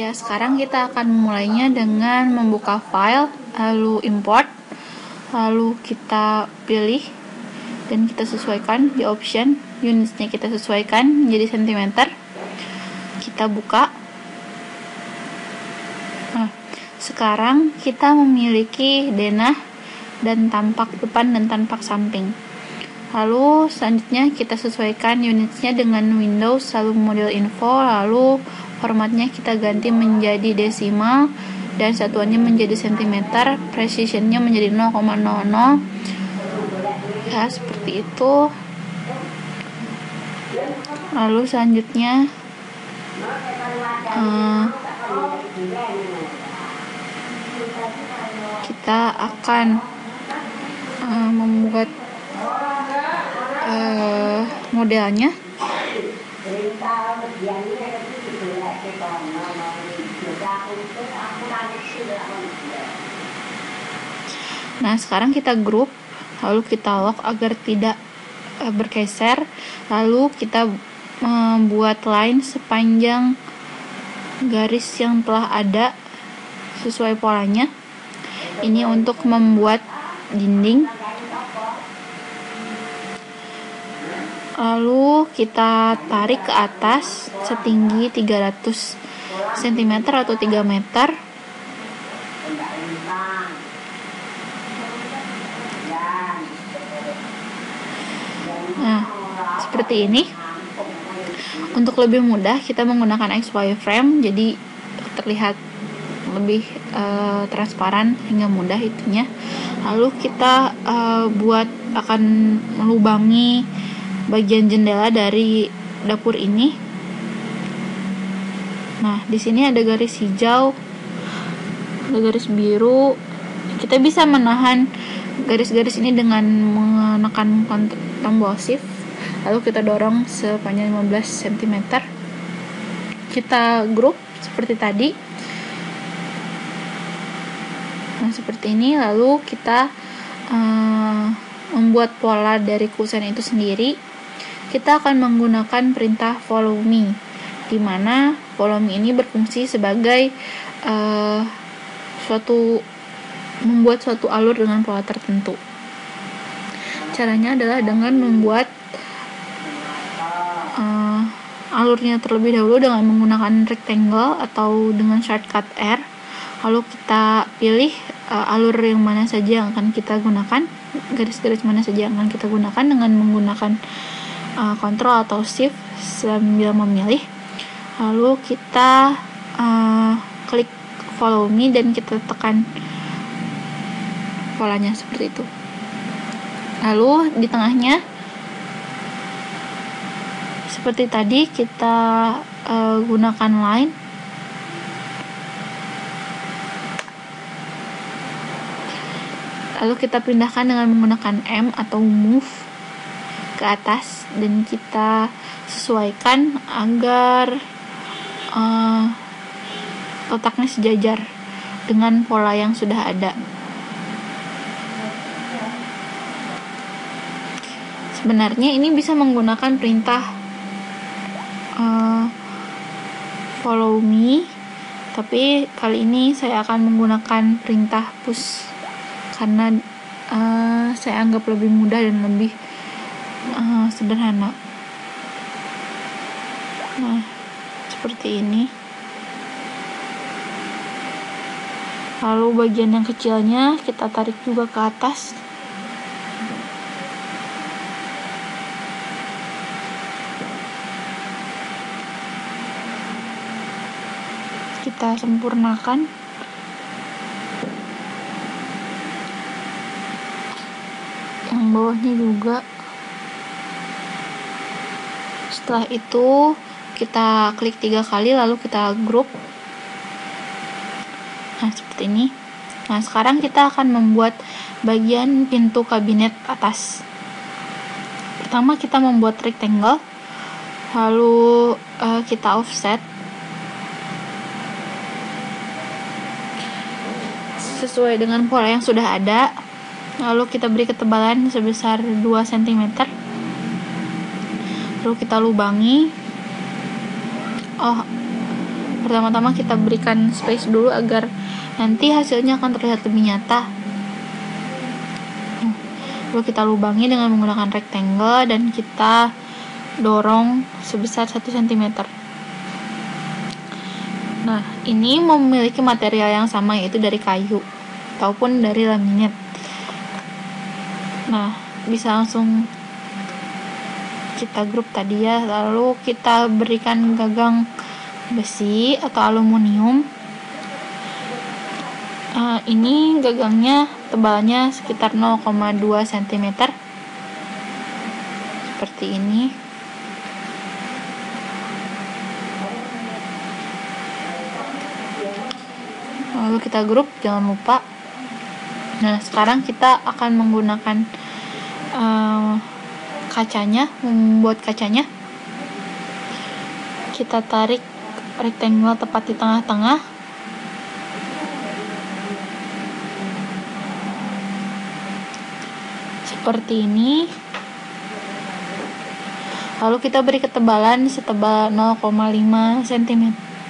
Ya, sekarang kita akan memulainya dengan membuka file, lalu import, lalu kita pilih dan kita sesuaikan di option, unitsnya kita sesuaikan menjadi cm. Kita buka. Nah, sekarang kita memiliki denah dan tampak depan dan tampak samping. Lalu selanjutnya kita sesuaikan unitsnya dengan Windows, lalu model info, lalu formatnya kita ganti menjadi desimal dan satuannya menjadi cm, precisionnya menjadi 0,00. Ya, seperti itu. Lalu selanjutnya kita akan membuat modelnya. Nah, sekarang kita group, lalu kita lock agar tidak bergeser, lalu kita membuat line sepanjang garis yang telah ada sesuai polanya. Ini untuk membuat dinding. Lalu kita tarik ke atas setinggi 300 cm atau 3 meter. Nah, seperti ini. Untuk lebih mudah kita menggunakan XY frame, jadi terlihat lebih transparan hingga mudah itunya. Lalu kita akan melubangi bagian jendela dari dapur ini. Nah, di sini ada garis hijau, ada garis biru. Kita bisa menahan garis-garis ini dengan menekan tombol shift. Lalu kita dorong sepanjang 15 cm. Kita group seperti tadi. Nah, seperti ini. Lalu kita membuat pola dari kusen itu sendiri. Kita akan menggunakan perintah follow me, di mana follow me ini berfungsi sebagai membuat suatu alur dengan pola tertentu. Caranya adalah dengan membuat alurnya terlebih dahulu dengan menggunakan rectangle atau dengan shortcut R. Lalu kita pilih alur yang mana saja yang akan kita gunakan, garis-garis mana saja yang akan kita gunakan dengan menggunakan Ctrl atau Shift sambil memilih. Lalu kita klik follow me dan kita tekan polanya seperti itu. Lalu di tengahnya seperti tadi kita gunakan line. Lalu kita pindahkan dengan menggunakan M atau move ke atas dan kita sesuaikan agar letaknya sejajar dengan pola yang sudah ada. Sebenarnya ini bisa menggunakan perintah follow me, tapi kali ini saya akan menggunakan perintah push karena saya anggap lebih mudah dan lebih sederhana. Nah, seperti ini. Lalu bagian yang kecilnya kita tarik juga ke atas. Kita sempurnakan. Yang bawahnya juga. Setelah itu kita klik 3 kali lalu kita group. Nah, seperti ini. Nah, sekarang kita akan membuat bagian pintu kabinet atas. Pertama kita membuat rectangle, lalu kita offset sesuai dengan pola yang sudah ada. Lalu kita beri ketebalan sebesar 2 cm. Lalu kita lubangi. pertama-tama kita berikan space dulu agar nanti hasilnya akan terlihat lebih nyata. Lalu kita lubangi dengan menggunakan rectangle dan kita dorong sebesar 1 cm. Nah, ini memiliki material yang sama, yaitu dari kayu ataupun dari laminate. Nah, bisa langsung kita grup tadi ya, lalu kita berikan gagang besi atau aluminium. Ini gagangnya tebalnya sekitar 0,2 cm seperti ini. Lalu kita grup, jangan lupa. Nah, sekarang kita akan menggunakan kacanya, membuat kacanya. Kita tarik rectangle tepat di tengah-tengah. Seperti ini. Lalu kita beri ketebalan setebal 0,5 cm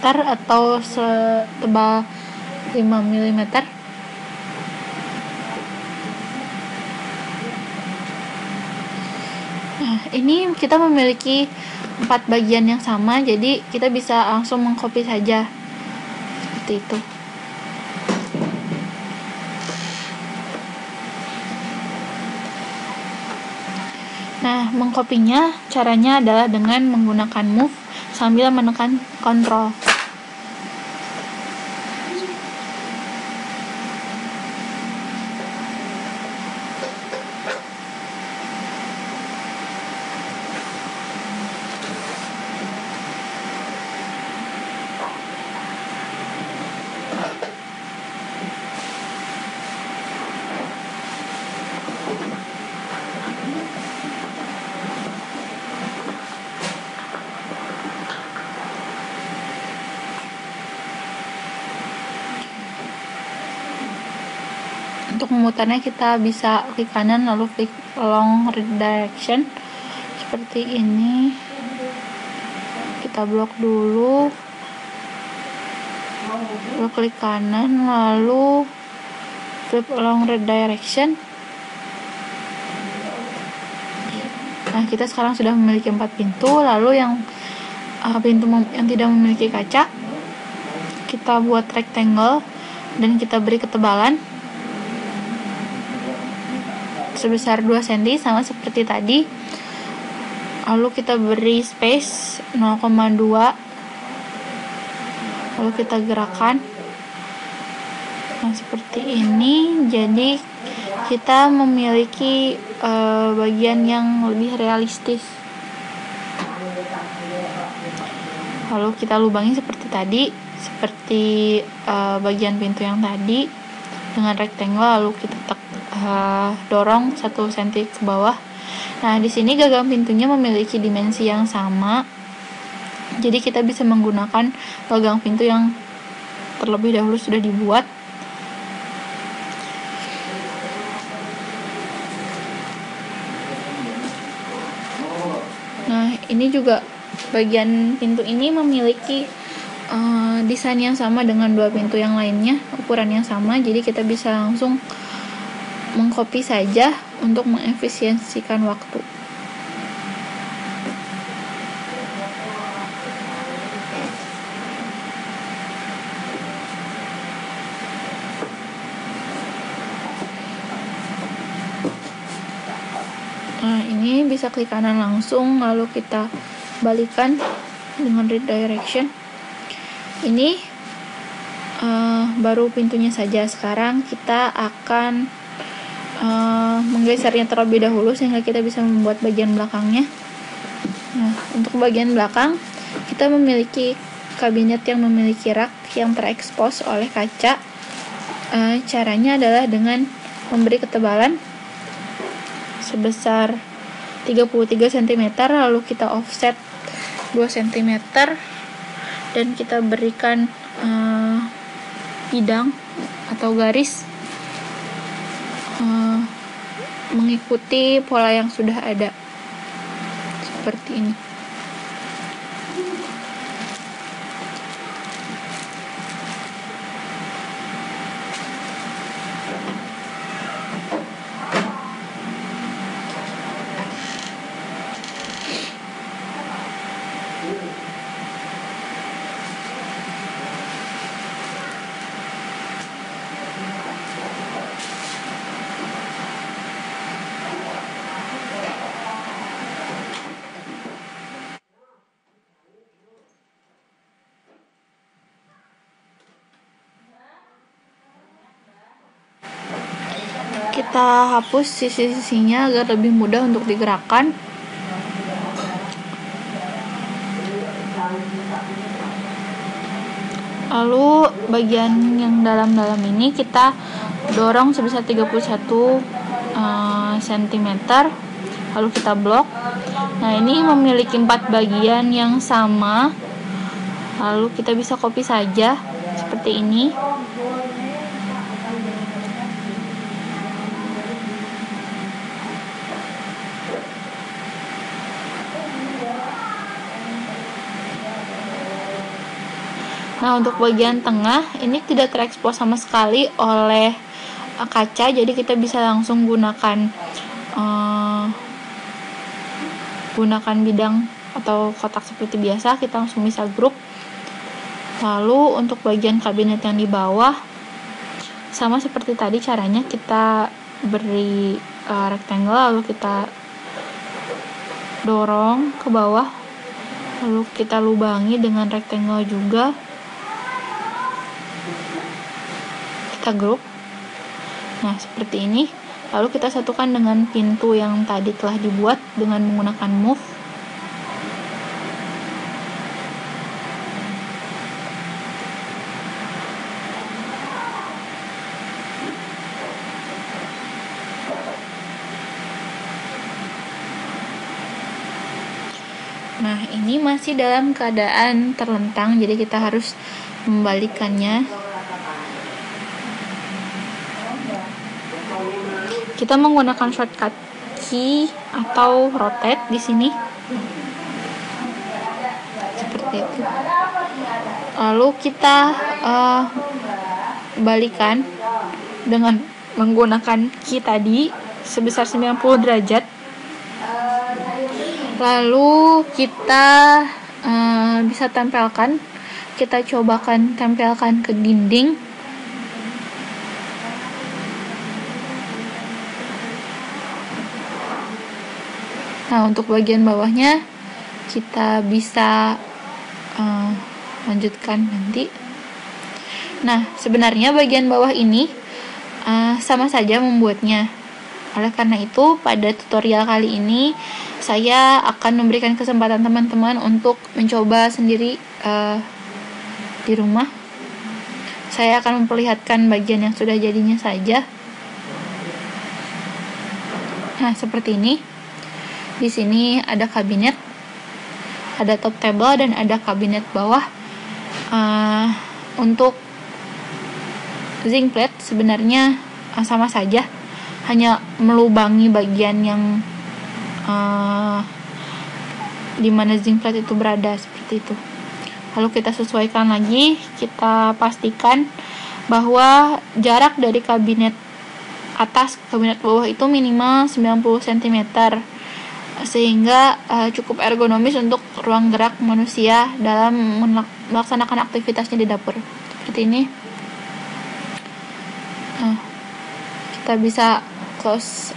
atau setebal 5 mm. Nah, ini kita memiliki 4 bagian yang sama, jadi kita bisa langsung mengcopy saja seperti itu. Nah, mengkopinya caranya adalah dengan menggunakan move sambil menekan Ctrl. Untuk memutarnya kita bisa klik kanan lalu klik long redirection seperti ini. Kita blok dulu, lalu klik kanan lalu flip long redirection. Nah, kita sekarang sudah memiliki 4 pintu. Lalu yang pintu yang tidak memiliki kaca, kita buat rectangle dan kita beri ketebalan sebesar 2 cm sama seperti tadi. Lalu kita beri space 0,2, lalu kita gerakan. Nah, seperti ini. Jadi kita memiliki bagian yang lebih realistis. Lalu kita lubangi seperti tadi, seperti bagian pintu yang tadi dengan rectangle, lalu kita dorong 1 cm ke bawah. Nah, di sini gagang pintunya memiliki dimensi yang sama, jadi kita bisa menggunakan gagang pintu yang terlebih dahulu sudah dibuat. Nah, ini juga bagian pintu ini memiliki desain yang sama dengan 2 pintu yang lainnya, ukuran yang sama, jadi kita bisa langsung mengcopy saja untuk mengefisiensikan waktu. Nah, ini bisa klik kanan langsung lalu kita balikan dengan redirection. Ini baru pintunya saja. Sekarang kita akan menggesernya terlebih dahulu sehingga kita bisa membuat bagian belakangnya. Nah, untuk bagian belakang kita memiliki kabinet yang memiliki rak yang terekspos oleh kaca. Caranya adalah dengan memberi ketebalan sebesar 33 cm, lalu kita offset 2 cm dan kita berikan bidang atau garis mengikuti pola yang sudah ada seperti ini. kita hapus sisi-sisinya agar lebih mudah untuk digerakkan. Lalu bagian yang dalam-dalam ini kita dorong sebesar 31 cm, lalu kita blok. Nah, ini memiliki 4 bagian yang sama, lalu kita bisa copy saja seperti ini. Nah, untuk bagian tengah ini tidak terekspos sama sekali oleh kaca, jadi kita bisa langsung gunakan bidang atau kotak seperti biasa. Kita langsung bisa grup. Lalu untuk bagian kabinet yang di bawah sama seperti tadi caranya, kita beri rectangle, lalu kita dorong ke bawah, lalu kita lubangi dengan rectangle juga, kita grup. Nah, seperti ini. Lalu kita satukan dengan pintu yang tadi telah dibuat dengan menggunakan move. Nah, ini masih dalam keadaan terlentang, jadi kita harus membalikannya. Kita menggunakan shortcut key atau rotate di sini. Seperti itu. Lalu kita balikan dengan menggunakan key tadi sebesar 90 derajat. Lalu kita bisa tempelkan. Kita cobakan tempelkan ke dinding. Nah, untuk bagian bawahnya kita bisa lanjutkan nanti. Nah, sebenarnya bagian bawah ini sama saja membuatnya. Oleh karena itu, pada tutorial kali ini saya akan memberikan kesempatan teman-teman untuk mencoba sendiri di rumah. Saya akan memperlihatkan bagian yang sudah jadinya saja. Nah, seperti ini. Di sini ada kabinet, ada top table, dan ada kabinet bawah. Untuk zinc plate sebenarnya sama saja, hanya melubangi bagian yang di mana zinc plate itu berada, seperti itu. Lalu kita sesuaikan lagi, kita pastikan bahwa jarak dari kabinet atas ke kabinet bawah itu minimal 90 cm, sehingga cukup ergonomis untuk ruang gerak manusia dalam melaksanakan aktivitasnya di dapur. Seperti ini. Kita bisa close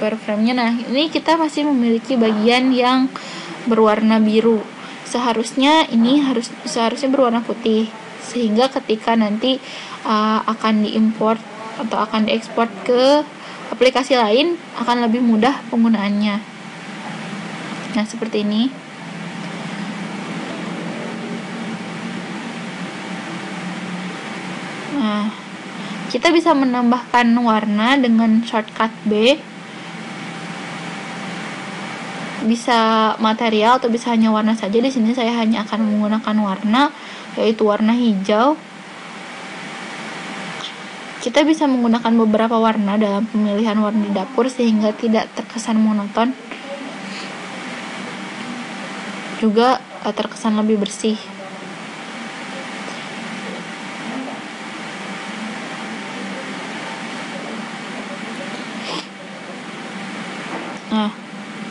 wireframe-nya. Nah, ini kita masih memiliki bagian yang berwarna biru. Seharusnya berwarna putih, sehingga ketika nanti akan diimport atau akan diekspor ke aplikasi lain akan lebih mudah penggunaannya. Nah, seperti ini. Nah, kita bisa menambahkan warna dengan shortcut B. Bisa material atau bisa hanya warna saja. Di sini saya hanya akan menggunakan warna, yaitu warna hijau. Kita bisa menggunakan beberapa warna dalam pemilihan warna di dapur sehingga tidak terkesan monoton. Juga terkesan lebih bersih.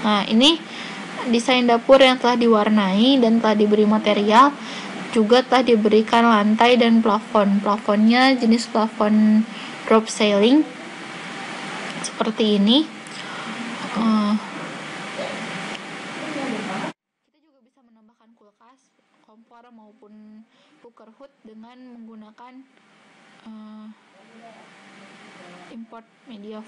Nah, ini desain dapur yang telah diwarnai dan telah diberi material. Juga telah diberikan lantai dan plafon. Plafonnya jenis plafon drop ceiling seperti ini. Kita juga bisa menambahkan kulkas, kompor maupun cooker hood dengan menggunakan import media.